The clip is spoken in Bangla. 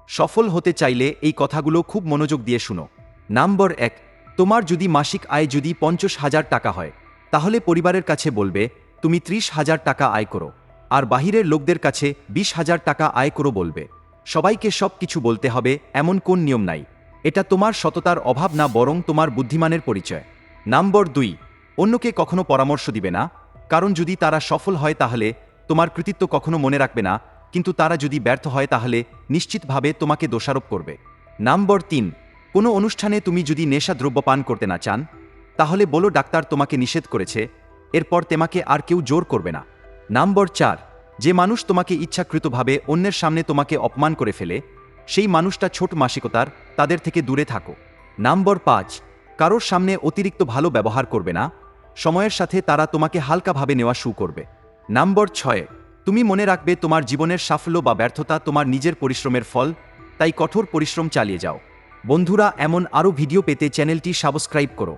সফল হতে চাইলে এই কথাগুলো খুব মনোযোগ দিয়ে শুনো। নাম্বার 1, তোমার যদি মাসিক আয় যদি 50,000 টাকা হয়, তাহলে পরিবারের কাছে বলবে তুমি 30,000 টাকা আয় করো, আর বাহিরের লোকদের কাছে 20,000 টাকা আয় করো বলবে। সবাইকে সব কিছু বলতে হবে এমন কোন নিয়ম নাই। এটা তোমার সততার অভাব না, বরং তোমার বুদ্ধিমানের পরিচয়। নাম্বার 2, অন্যকে কখনো পরামর্শ দিবে না, কারণ যদি তারা সফল হয় তাহলে তোমার কৃতিত্ব কখনো মনে রাখবে না, কিন্তু তারা যদি ব্যর্থ হয় তাহলে নিশ্চিতভাবে তোমাকে দোষারোপ করবে। নাম্বার 3, কোনো অনুষ্ঠানে তুমি যদি নেশাদ্রব্য পান করতে না চান, তাহলে বলো ডাক্তার তোমাকে নিষেধ করেছে, এরপর তোমাকে আর কেউ জোর করবে না। নাম্বার 4, যে মানুষ তোমাকে ইচ্ছাকৃতভাবে অন্যের সামনে তোমাকে অপমান করে ফেলে, সেই মানুষটা ছোট মানসিকতার, তাদের থেকে দূরে থাকো। নাম্বার 5, কারোর সামনে অতিরিক্ত ভালো ব্যবহার করবে না, সময়ের সাথে তারা তোমাকে হালকাভাবে নেওয়া শুরু করবে। নাম্বার 6, তুমি মনে রাখবে তোমার জীবনের সাফল্য বা ব্যর্থতা তোমার নিজের পরিশ্রমের ফল, তাই কঠোর পরিশ্রম চালিয়ে যাও। বন্ধুরা, এমন আরও ভিডিও পেতে চ্যানেলটি সাবস্ক্রাইব করো।